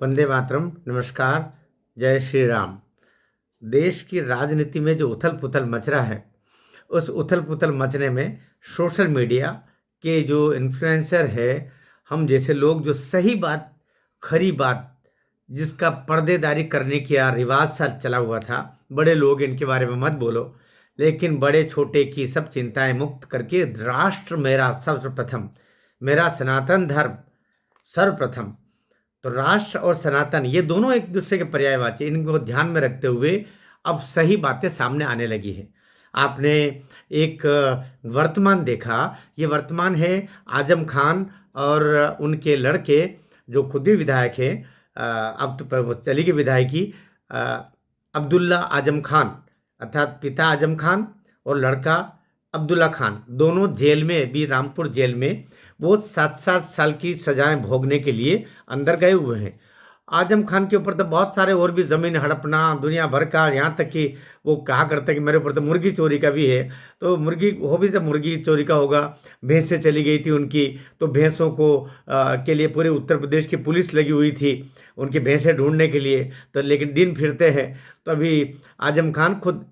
वंदे मातरम। नमस्कार। जय श्री राम। देश की राजनीति में जो उथल पुथल मच रहा है, उस उथल पुथल मचने में सोशल मीडिया के जो इन्फ्लुएंसर है, हम जैसे लोग जो सही बात, खरी बात, जिसका पर्देदारी करने की रिवाज सा चला हुआ था, बड़े लोग इनके बारे में मत बोलो, लेकिन बड़े छोटे की सब चिंताएं मुक्त करके राष्ट्र मेरा सर्वप्रथम, मेरा सनातन धर्म सर्वप्रथम। तो राष्ट्र और सनातन ये दोनों एक दूसरे के पर्यायवाची, इनको ध्यान में रखते हुए अब सही बातें सामने आने लगी है। आपने एक वर्तमान देखा, ये वर्तमान है आजम खान और उनके लड़के जो खुद ही विधायक हैं, अब तो वो चली गई विधायकी, अ, अब्दुल्ला आजम खान, अर्थात पिता आजम खान और लड़का अब्दुल्ला खान, दोनों जेल में, अभी रामपुर जेल में वो 7-7 साल की सजाएं भोगने के लिए अंदर गए हुए हैं। आजम खान के ऊपर तो बहुत सारे और भी ज़मीन हड़पना दुनिया भर का, यहाँ तक कि वो कहा करते कि मेरे ऊपर तो मुर्गी चोरी का भी है। तो मुर्गी हो भी, तो मुर्गी चोरी का होगा। भैंसें चली गई थी उनकी, तो भैंसों को के लिए पूरे उत्तर प्रदेश की पुलिस लगी हुई थी उनकी भैंसें ढूंढने के लिए। तो लेकिन दिन फिरते हैं, तो अभी आजम खान खुद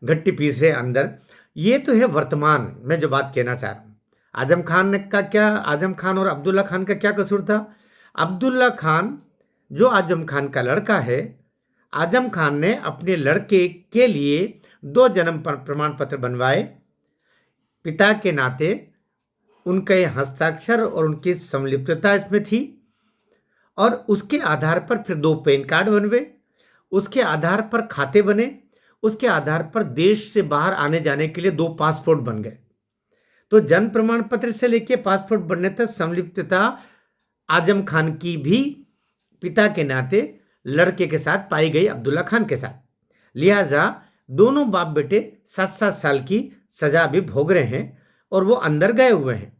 घट्टी पीस है अंदर। ये तो है वर्तमान में जो बात कहना चाह रहा हूँ। आजम खान और अब्दुल्ला खान का क्या कसूर था? अब्दुल्ला खान जो आजम खान का लड़का है, आजम खान ने अपने लड़के के लिए 2 जन्म प्रमाण पत्र बनवाए। पिता के नाते उनके हस्ताक्षर और उनकी संलिप्तता इसमें थी, और उसके आधार पर फिर 2 पैन कार्ड बनवे, उसके आधार पर खाते बने, उसके आधार पर देश से बाहर आने जाने के लिए 2 पासपोर्ट बन गए। तो जन्म प्रमाण पत्र से लेके पासपोर्ट बनने तक संलिप्तता आजम खान की भी पिता के नाते लड़के के साथ पाई गई, अब्दुल्ला खान के साथ। लिहाजा दोनों बाप बेटे 7-7 साल की सजा भी भोग रहे हैं और वो अंदर गए हुए हैं।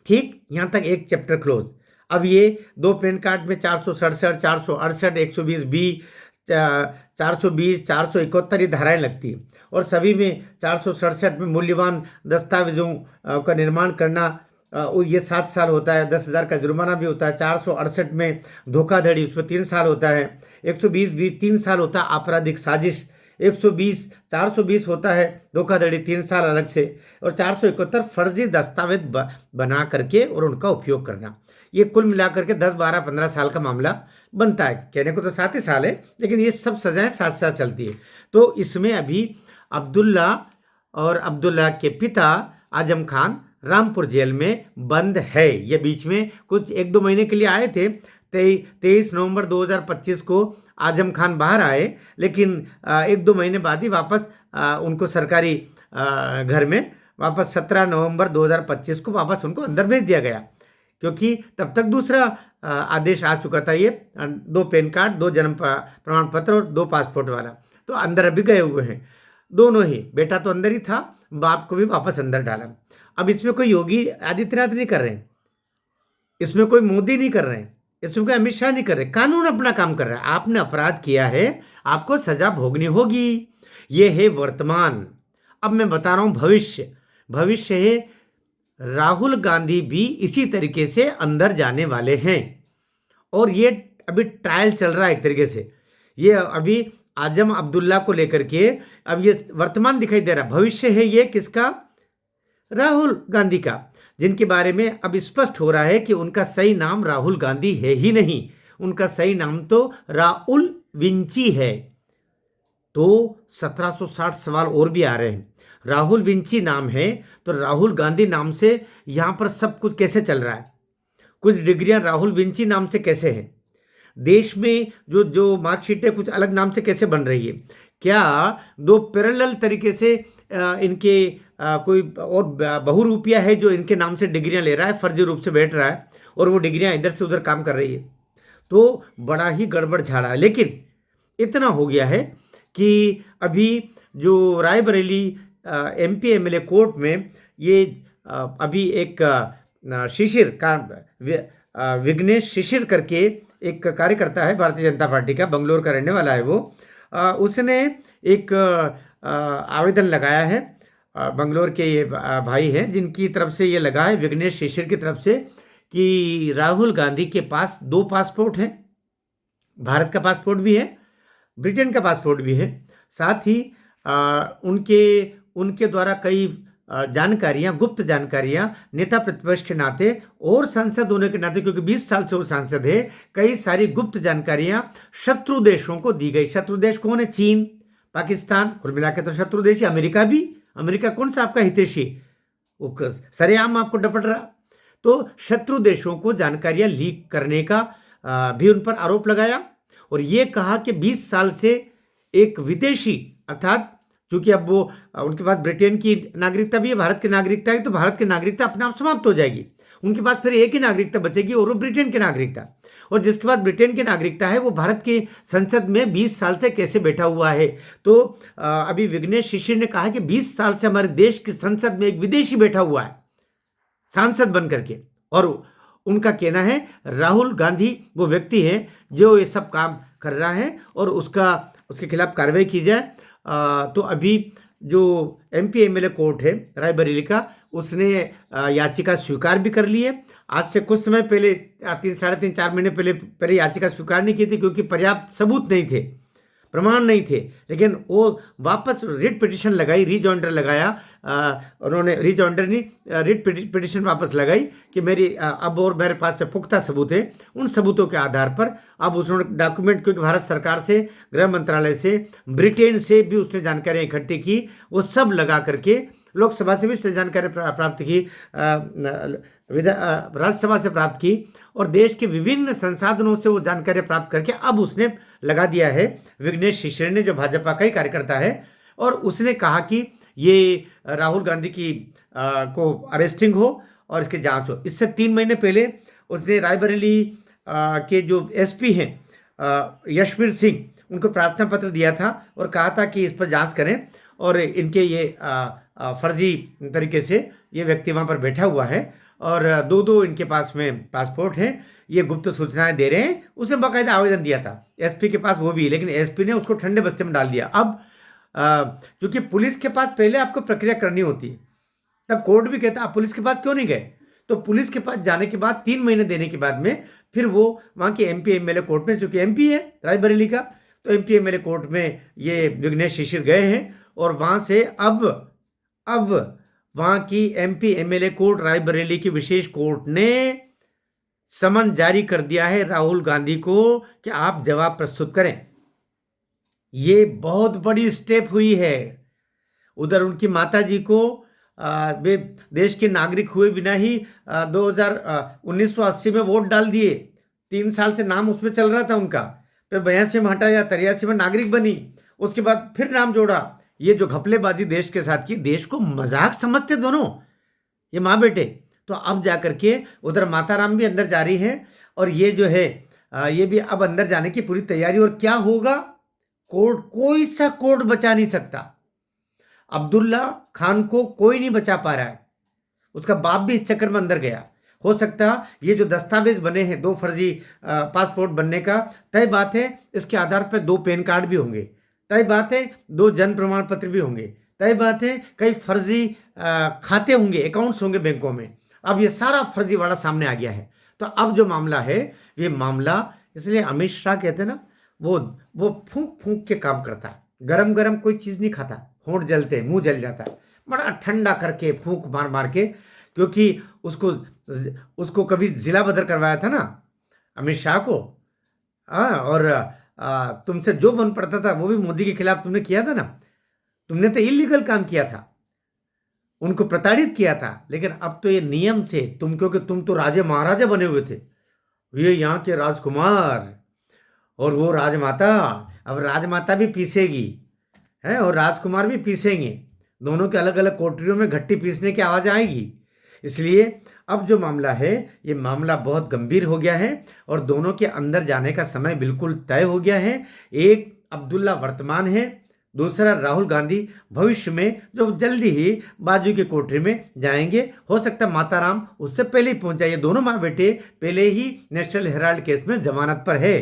ठीक, यहां तक एक चैप्टर क्लोज। अब ये 2 पैन कार्ड में 467, 468, 120 बी, 420, 471 ये धाराएं लगती हैं, और सभी में 467 में मूल्यवान दस्तावेजों का निर्माण करना, ये 7 साल होता है, 10,000 का जुर्माना भी होता है। 468 में धोखाधड़ी, उसमें 3 साल होता है। 120 भी 3 साल होता है आपराधिक साजिश। 420 होता है धोखाधड़ी, 3 साल अलग से। और 471 फर्जी दस्तावेज बना करके और उनका उपयोग करना। ये कुल मिलाकर के 10, 12, 15 साल का मामला बनता है। कहने को तो 7 ही साल है, लेकिन ये सब सजाएं 7 साल चलती है। तो इसमें अभी अब्दुल्ला और अब्दुल्ला के पिता आजम खान रामपुर जेल में बंद है। ये बीच में कुछ 1-2 महीने के लिए आए थे। 23 नवंबर 2025 को आजम खान बाहर आए, लेकिन 1-2 महीने बाद ही वापस उनको सरकारी घर में वापस 17 नवंबर 2025 को वापस उनको अंदर भेज दिया गया, क्योंकि तब तक दूसरा आदेश आ चुका था। ये 2 पैन कार्ड, 2 जन्म प्रमाण पत्र और 2 पासपोर्ट वाला, तो अंदर अभी गए हुए हैं दोनों ही। बेटा तो अंदर ही था, बाप को भी वापस अंदर डाला। अब इसमें कोई योगी आदित्यनाथ नहीं कर रहे हैं, इसमें कोई मोदी नहीं कर रहे हैं, इसमें कोई अमित शाह नहीं कर रहे। कानून अपना काम कर रहा है। आपने अपराध किया है, आपको सजा भोगनी होगी। ये है वर्तमान। अब मैं बता रहा हूं भविष्य। भविष्य है राहुल गांधी भी इसी तरीके से अंदर जाने वाले हैं, और ये अभी ट्रायल चल रहा है एक तरीके से। ये अभी आजम अब्दुल्ला को लेकर के अब ये वर्तमान दिखाई दे रहा है। भविष्य है ये किसका? राहुल गांधी का, जिनके बारे में अब स्पष्ट हो रहा है कि उनका सही नाम राहुल गांधी है ही नहीं, उनका सही नाम तो राहुल विंची है। तो 1760 सवाल और भी आ रहे हैं। राहुल विंची नाम है, तो राहुल गांधी नाम से यहां पर सब कुछ कैसे चल रहा है? कुछ डिग्रियां राहुल विंची नाम से कैसे है? देश में जो जो मार्कशीटें कुछ अलग नाम से कैसे बन रही है? क्या 2 पैरेलल तरीके से इनके कोई और बहुरूपिया है जो इनके नाम से डिग्रियां ले रहा है, फर्जी रूप से बैठ रहा है, और वो डिग्रियां इधर से उधर काम कर रही है? तो बड़ा ही गड़बड़ झाड़ा है। लेकिन इतना हो गया है कि अभी जो रायबरेली MP MLA कोर्ट में ये अभी एक शिशिर का विघ्नेश शिशिर करके एक कार्यकर्ता है भारतीय जनता पार्टी का, बंगलोर का रहने वाला है वो। उसने एक आवेदन लगाया है। बंगलोर के ये भाई हैं जिनकी तरफ से ये लगा है, विघ्नेश शिशिर की तरफ से, कि राहुल गांधी के पास 2 पासपोर्ट हैं, भारत का पासपोर्ट भी है, ब्रिटेन का पासपोर्ट भी है। साथ ही उनके उनके द्वारा कई जानकारियां, गुप्त जानकारियां नेता प्रतिपक्ष के नाते और सांसद होने के नाते, क्योंकि 20 साल से वो सांसद है, कई सारी गुप्त जानकारियां शत्रु देशों को दी गई। शत्रु देश कौन है? चीन, पाकिस्तान, कुल मिला के तो शत्रु देश है। अमेरिका भी, अमेरिका कौन सा आपका हितैषी? वो सरेआम आपको डपट रहा। तो शत्रु देशों को जानकारियां लीक करने का भी उन पर आरोप लगाया और ये कहा कि 20 साल से एक विदेशी, अर्थात क्योंकि अब वो उनके पास ब्रिटेन की नागरिकता भी है, भारत की नागरिकता है, तो भारत की नागरिकता अपने आप समाप्त हो जाएगी। उनके पास फिर एक ही नागरिकता बचेगी और वो ब्रिटेन की नागरिकता। और जिसके बाद ब्रिटेन की नागरिकता है वो भारत की संसद में 20 साल से कैसे बैठा हुआ है? तो अभी विघ्नेश शिशिर ने कहा कि 20 साल से हमारे देश की संसद में एक विदेशी बैठा हुआ है सांसद बन करके। और उनका कहना है राहुल गांधी वो व्यक्ति है जो ये सब काम कर रहा है और उसके खिलाफ कार्रवाई की जाए। तो अभी जो एमपी एमएलए कोर्ट है रायबरेली का, उसने याचिका स्वीकार भी कर ली है। आज से कुछ समय पहले, 3-4 महीने पहले याचिका स्वीकार नहीं की थी क्योंकि पर्याप्त सबूत नहीं थे, प्रमाण नहीं थे। लेकिन वो वापस रिट पिटिशन लगाई, रीजॉइंडर लगाया, उन्होंने रीजॉइंडर नहीं रिट पिटिशन वापस लगाई कि मेरी अब और मेरे पास पुख्ता सबूत है। उन सबूतों के आधार पर अब उसने डॉक्यूमेंट, क्योंकि भारत सरकार से, गृह मंत्रालय से, ब्रिटेन से भी उसने जानकारियाँ इकट्ठी की, वो सब लगा करके लोकसभा से भी जानकारी प्राप्त की, राज्यसभा से प्राप्त की और देश के विभिन्न संसाधनों से वो जानकारी प्राप्त करके अब उसने लगा दिया है विघ्नेश शिशिर ने, जो भाजपा का ही कार्यकर्ता है। और उसने कहा कि ये राहुल गांधी की को अरेस्टिंग हो और इसकी जांच हो। इससे 3 महीने पहले उसने रायबरेली के जो एसपी हैं यशवीर सिंह, उनको प्रार्थना पत्र दिया था और कहा था कि इस पर जांच करें और इनके ये फर्जी तरीके से ये व्यक्ति वहाँ पर बैठा हुआ है और दो इनके पास में पासपोर्ट हैं, ये गुप्त सूचनाएं दे रहे हैं। उसने बाकायदा आवेदन दिया था एसपी के पास, वो भी, लेकिन एसपी ने उसको ठंडे बस्ते में डाल दिया। अब क्योंकि पुलिस के पास पहले आपको प्रक्रिया करनी होती है, तब कोर्ट भी कहता आप पुलिस के पास क्यों नहीं गए? तो पुलिस के पास जाने के बाद 3 महीने देने के बाद में फिर वो वहाँ के एमपी एमएलए कोर्ट में, चूंकि एमपी है रायबरेली का, तो एमपी एमएलए कोर्ट में ये विघ्नेश शिशिर गए हैं और वहाँ से अब वहाँ की एमपी एमएलए कोर्ट रायबरेली की विशेष कोर्ट ने समन जारी कर दिया है राहुल गांधी को कि आप जवाब प्रस्तुत करें। ये बहुत बड़ी स्टेप हुई है। उधर उनकी माताजी को वे देश के नागरिक हुए बिना ही 1980 में वोट डाल दिए, 3 साल से नाम उसमें चल रहा था उनका, फिर 82 में हटाया, 83 में नागरिक बनी, उसके बाद फिर नाम जोड़ा। ये जो घपलेबाजी देश के साथ की, देश को मजाक समझते दोनों ये माँ बेटे। तो अब जा करके उधर माताराम भी अंदर जा रही है और ये जो है ये भी अब अंदर जाने की पूरी तैयारी। और क्या होगा? कोर्ट, कोई सा कोर्ट बचा नहीं सकता। अब्दुल्ला खान को कोई नहीं बचा पा रहा है, उसका बाप भी इस चक्कर में अंदर गया। हो सकता ये जो दस्तावेज बने हैं 2 फर्जी पासपोर्ट बनने का, तय बात है इसके आधार पर 2 पैन कार्ड भी होंगे, तय बात है 2 जन्म प्रमाण पत्र भी होंगे, तय बात है कई फर्जी खाते होंगे, अकाउंट्स होंगे बैंकों में। अब ये सारा फर्जीवाड़ा सामने आ गया है। तो अब जो मामला है, ये मामला, इसलिए अमित शाह कहते हैं ना, वो फूंक फूंक के काम करता है, गरम गरम कोई चीज़ नहीं खाता, होंठ जलते, मुंह जल जाता है, बड़ा ठंडा करके फूंक मार मार के। क्योंकि उसको कभी जिला बदर करवाया था ना अमित शाह को, और तुमसे जो मन पड़ता था वो भी मोदी के खिलाफ तुमने किया था ना। तुमने तो इलीगल काम किया था, उनको प्रताड़ित किया था। लेकिन अब तो ये नियम से तुम, क्योंकि तुम तो राजे महाराजा बने हुए थे, ये यहाँ के राजकुमार और वो राजमाता, अब राजमाता भी पीसेगी है और राजकुमार भी पीसेंगे, दोनों के अलग अलग कोठरियों में घट्टी पीसने की आवाज़ आएगी। इसलिए अब जो मामला है, ये मामला बहुत गंभीर हो गया है और दोनों के अंदर जाने का समय बिल्कुल तय हो गया है। एक अब्दुल्ला वर्तमान है, दूसरा राहुल गांधी भविष्य में, जो जल्दी ही बाजू की कोठरी में जाएंगे। हो सकता है माताराम उससे पहले ही पहुंच जाए। ये दोनों माँ बेटे पहले ही नेशनल हेराल्ड केस में जमानत पर है,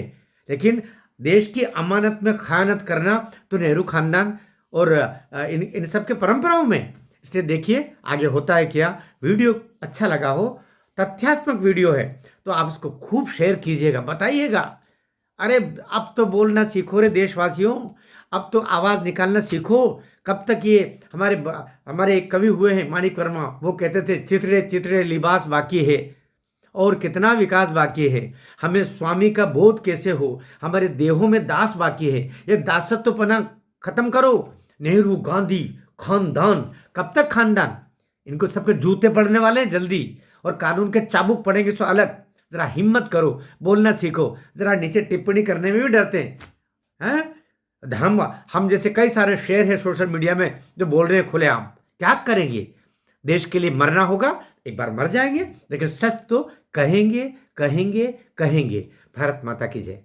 लेकिन देश की अमानत में खयानत करना तो नेहरू खानदान और इन सब के परंपराओं में। इसलिए देखिए आगे होता है क्या। वीडियो अच्छा लगा हो, तथ्यात्मक वीडियो है, तो आप इसको खूब शेयर कीजिएगा, बताइएगा अरे अब तो बोलना सीखो रे देशवासियों, अब तो आवाज निकालना सीखो। कब तक ये हमारे एक कवि हुए हैं माणिक वर्मा, वो कहते थे चित्रे चित्रे लिबास बाकी है और कितना विकास बाकी है, हमें स्वामी का बोध कैसे हो, हमारे देहों में दास बाकी है, ये दासत्वपना खत्म करो। नेहरू गांधी खानदान, कब तक खानदान, इनको सबके जूते पड़ने वाले हैं जल्दी, और कानून के चाबुक पड़ेंगे सो अलग। जरा हिम्मत करो, बोलना सीखो। जरा नीचे टिप्पणी करने में भी डरते हैं हम जैसे कई सारे शेयर है सोशल मीडिया में जो बोल रहे हैं खुलेआम। क्या करेंगे, देश के लिए मरना होगा, एक बार मर जाएंगे, लेकिन सच तो कहेंगे कहेंगे कहेंगे। भारत माता की जय।